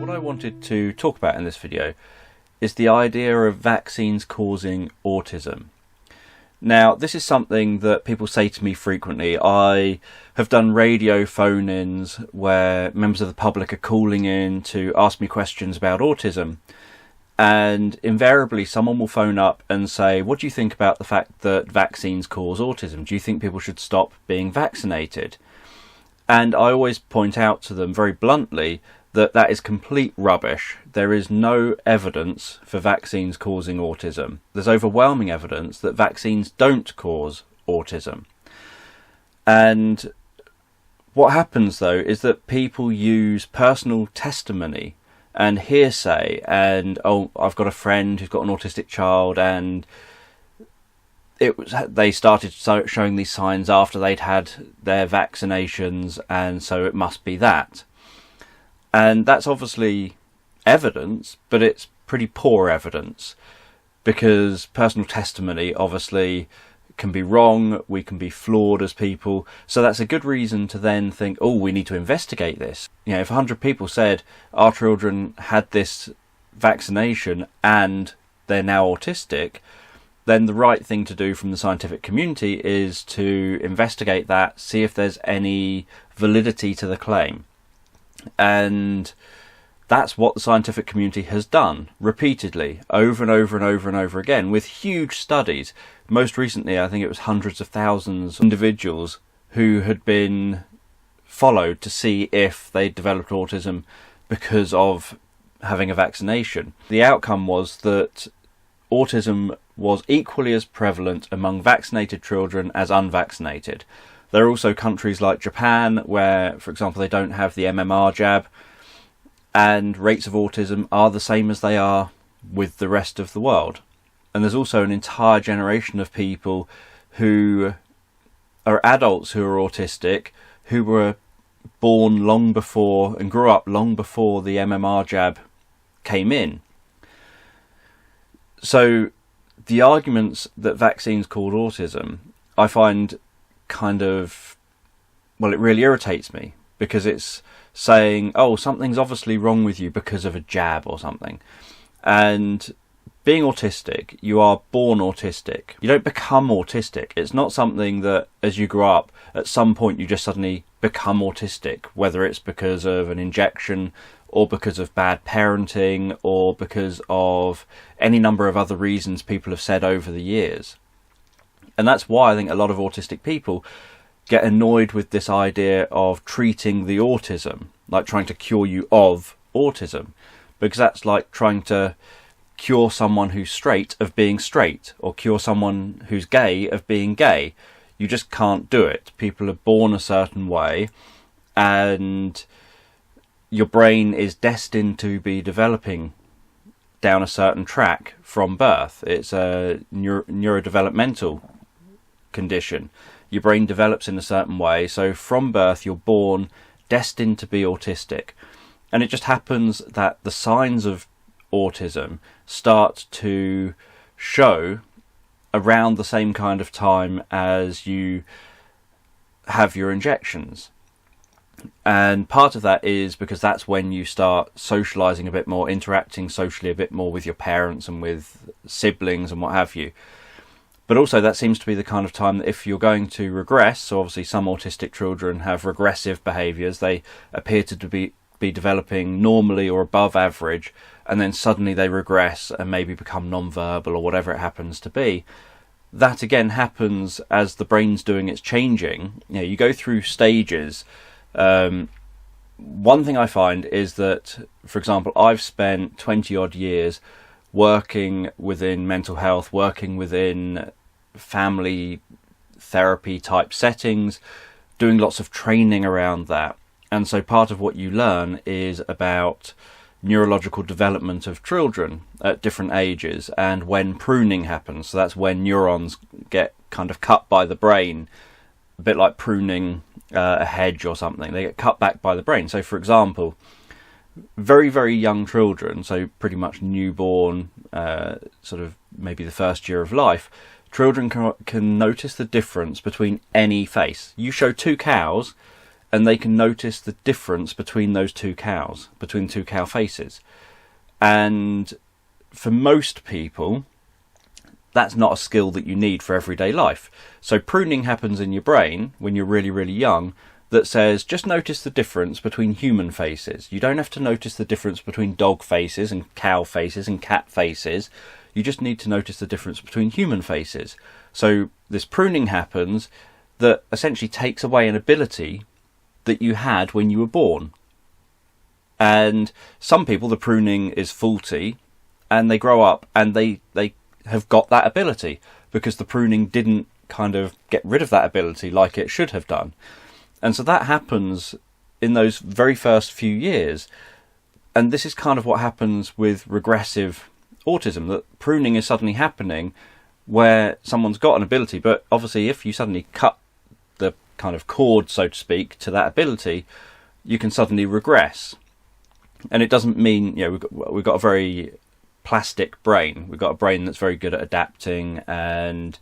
What I wanted to talk about in this video is the idea of vaccines causing autism. Now, this is something that people say to me frequently. I have done radio phone-ins where members of the public are calling in to ask me questions about autism. And invariably someone will phone up and say, what do you think about the fact that vaccines cause autism? Do you think people should stop being vaccinated? And I always point out to them very bluntly that that is complete rubbish. There is no evidence for vaccines causing autism. There's overwhelming evidence that vaccines don't cause autism. And what happens though is that people use personal testimony and hearsay and, oh, I've got a friend who's got an autistic child and they started showing these signs after they'd had their vaccinations, and so it must be that. And that's obviously evidence, but it's pretty poor evidence, because personal testimony obviously can be wrong, we can be flawed as people, so that's a good reason to then think, oh, we need to investigate this. You know, if 100 people said our children had this vaccination and they're now autistic, then the right thing to do from the scientific community is to investigate that, see if there's any validity to the claim. And that's what the scientific community has done repeatedly, over and over and over and over again, with huge studies. Most recently, I think it was hundreds of thousands of individuals who had been followed to see if they developed autism because of having a vaccination. The outcome was that autism was equally as prevalent among vaccinated children as unvaccinated. There are also countries like Japan where, for example, they don't have the MMR jab, and rates of autism are the same as they are with the rest of the world. And there's also an entire generation of people who are adults who are autistic, who were born long before and grew up long before the MMR jab came in. So the arguments that vaccines cause autism, I find kind of, well, it really irritates me, because it's saying, oh, something's obviously wrong with you because of a jab or something. And being autistic, you are born autistic. You don't become autistic. It's not something that as you grow up, at some point you just suddenly become autistic, whether it's because of an injection or because of bad parenting or because of any number of other reasons people have said over the years. And that's why I think a lot of autistic people get annoyed with this idea of treating the autism, like trying to cure you of autism, because that's like trying to cure someone who's straight of being straight, or cure someone who's gay of being gay. You just can't do it. People are born a certain way, and your brain is destined to be developing down a certain track from birth. It's a neurodevelopmental condition. Your brain develops in a certain way, so from birth you're born destined to be autistic. And it just happens that the signs of autism start to show around the same kind of time as you have your injections. And part of that is because that's when you start socializing a bit more, interacting socially a bit more with your parents and with siblings and what have you. But also that seems to be the kind of time that if you're going to regress, so obviously some autistic children have regressive behaviours, they appear to be developing normally or above average, and then suddenly they regress and maybe become non-verbal or whatever it happens to be. That again happens as the brain's doing its changing. You know, you go through stages. One thing I find is that, for example, I've spent 20 odd years working within mental health, working within family therapy type settings, doing lots of training around that. And so part of what you learn is about neurological development of children at different ages and when pruning happens. So that's when neurons get kind of cut by the brain, a bit like pruning a hedge or something. They get cut back by the brain. So for example, very, very young children, so pretty much newborn, sort of maybe the first year of life, children can notice the difference between any face. You show two cows and they can notice the difference between those two cows, between two cow faces. And for most people, that's not a skill that you need for everyday life. So pruning happens in your brain when you're really, really young, that says, just notice the difference between human faces. You don't have to notice the difference between dog faces and cow faces and cat faces. You just need to notice the difference between human faces. So this pruning happens that essentially takes away an ability that you had when you were born. And some people, the pruning is faulty, and they grow up and they have got that ability because the pruning didn't kind of get rid of that ability like it should have done. And so that happens in those very first few years. And this is kind of what happens with regressive autism, that pruning is suddenly happening where someone's got an ability, but obviously if you suddenly cut the kind of cord, so to speak, to that ability, you can suddenly regress. And it doesn't mean, we've got a very plastic brain. We've got a brain that's very good at adapting and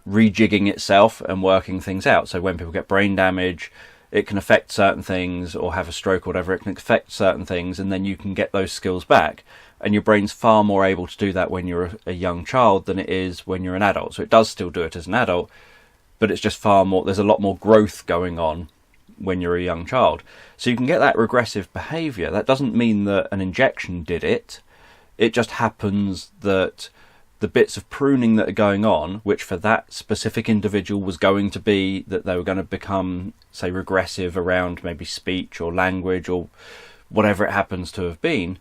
rejigging itself and working things out. So when people get brain damage, it can affect certain things, or have a stroke or whatever, it can affect certain things, and then you can get those skills back. And your brain's far more able to do that when you're a young child than it is when you're an adult. So it does still do it as an adult, but it's just far more, there's a lot more growth going on when you're a young child. So you can get that regressive behaviour. That doesn't mean that an injection did it. It just happens that the bits of pruning that are going on, which for that specific individual was going to be that they were going to become, say, regressive around maybe speech or language or whatever it happens to have been,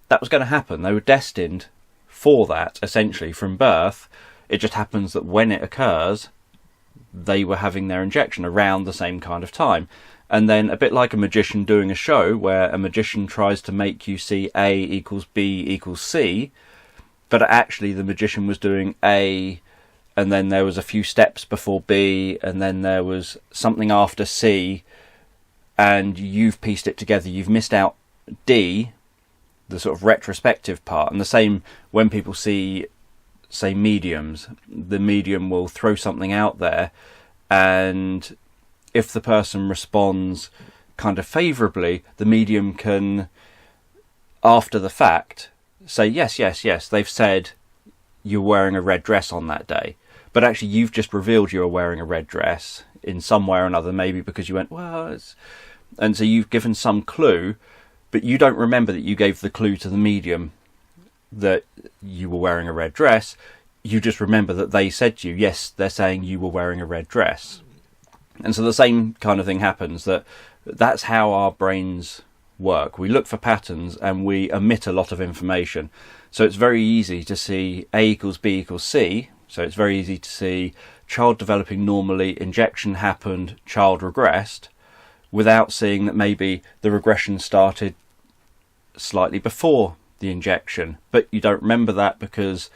that was going to happen. They were destined for that, essentially, from birth. It just happens that when it occurs, they were having their injection around the same kind of time. And then, a bit like a magician doing a show, where a magician tries to make you see A equals B equals C, but actually the magician was doing A, and then there was a few steps before B, and then there was something after C, and you've pieced it together. You've missed out D, the sort of retrospective part. And the same when people see, say, mediums. The medium will throw something out there, and if the person responds kind of favourably, the medium can, after the fact, say, yes, they've said you're wearing a red dress on that day. But actually you've just revealed you were wearing a red dress in some way or another, maybe because you went, well, and so you've given some clue, but you don't remember that you gave the clue to the medium that you were wearing a red dress. You just remember that they said to you, yes, they're saying you were wearing a red dress. And so the same kind of thing happens, that's how our brains work. We look for patterns and we omit a lot of information. So it's very easy to see A equals B equals C. So it's very easy to see child developing normally, injection happened, child regressed, without seeing that maybe the regression started slightly before the injection. But you don't remember that because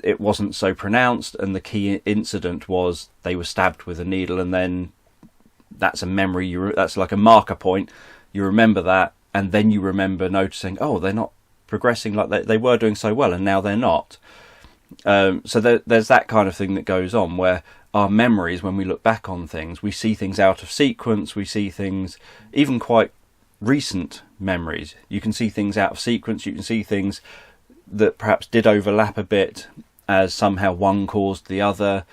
it wasn't so pronounced, and the key incident was they were stabbed with a needle, and then that's a memory. That's like a marker point. You remember that, and then you remember noticing, oh, they're not progressing like they were doing so well, and now they're not. So there's that kind of thing that goes on, where our memories, when we look back on things, we see things out of sequence. We see things, even quite recent memories. You can see things out of sequence. You can see things that perhaps did overlap a bit, as somehow one caused the other.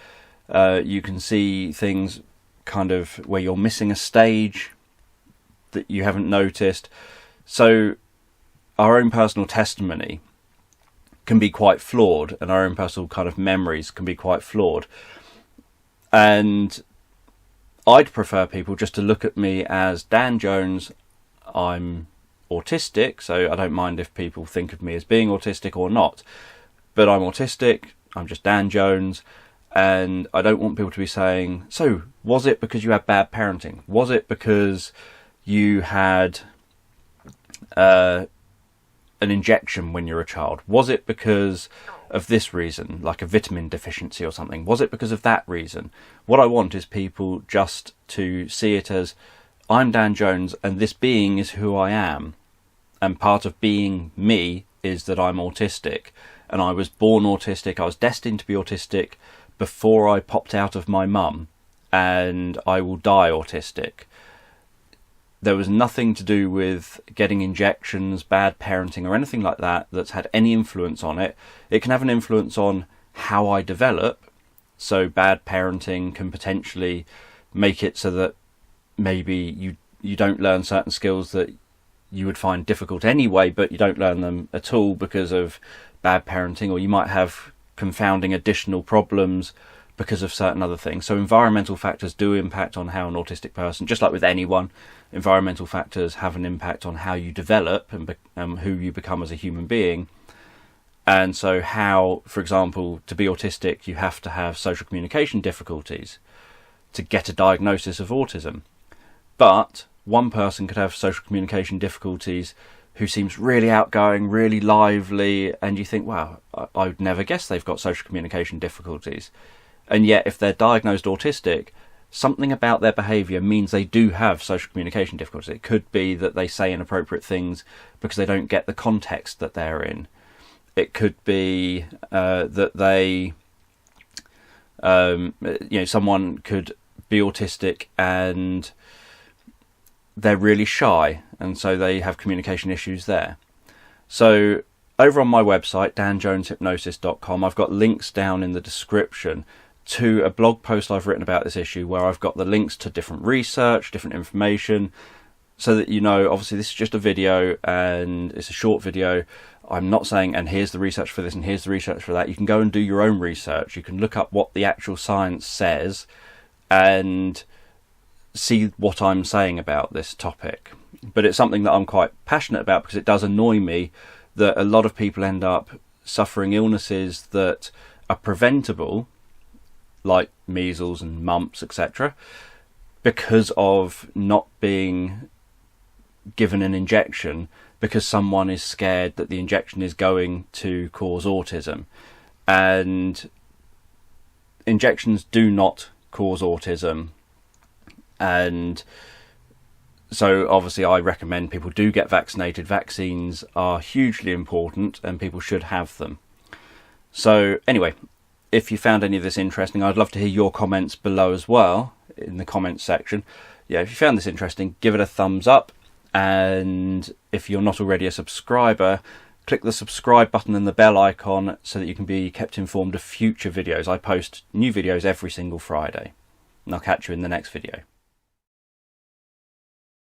You can see things kind of where you're missing a stage that you haven't noticed. So our own personal testimony can be quite flawed, and our own personal kind of memories can be quite flawed. And I'd prefer people just to look at me as Dan Jones. I'm autistic, so I don't mind if people think of me as being autistic or not, but I'm autistic, I'm just Dan Jones, and I don't want people to be saying, so was it because you had bad parenting? Was it because you had an injection when you were a child? Was it because of this reason, like a vitamin deficiency or something? Was it because of that reason? What I want is people just to see it as, I'm Dan Jones, and this being is who I am. And part of being me is that I'm autistic. And I was born autistic. I was destined to be autistic before I popped out of my mum. and I will die autistic. There was nothing to do with getting injections, bad parenting, or anything like that that's had any influence on it. It can have an influence on how I develop. So bad parenting can potentially make it so that maybe you don't learn certain skills that you would find difficult anyway, but you don't learn them at all because of bad parenting, or you might have confounding additional problems because of certain other things. So environmental factors do impact on how an autistic person, just like with anyone, environmental factors have an impact on how you develop and who you become as a human being. And so how, for example, to be autistic, you have to have social communication difficulties to get a diagnosis of autism. But one person could have social communication difficulties who seems really outgoing, really lively, and you think, wow, I would never guess they've got social communication difficulties. And yet, if they're diagnosed autistic, something about their behaviour means they do have social communication difficulties. It could be that they say inappropriate things because they don't get the context that they're in. It could be that they, someone could be autistic and they're really shy, and so they have communication issues there. So over on my website, danjoneshypnosis.com, I've got links down in the description to a blog post I've written about this issue, where I've got the links to different research, different information, so that you know, obviously this is just a video and it's a short video. I'm not saying, and here's the research for this and here's the research for that. You can go and do your own research. You can look up what the actual science says and see what I'm saying about this topic. But it's something that I'm quite passionate about, because it does annoy me that a lot of people end up suffering illnesses that are preventable, like measles and mumps, etc., because of not being given an injection, because someone is scared that the injection is going to cause autism. And injections do not cause autism. And so obviously I recommend people do get vaccinated. Vaccines are hugely important and people should have them. So anyway, if you found any of this interesting, I'd love to hear your comments below as well in the comments section. Yeah, if you found this interesting, give it a thumbs up. And if you're not already a subscriber, click the subscribe button and the bell icon so that you can be kept informed of future videos. I post new videos every single Friday. And I'll catch you in the next video.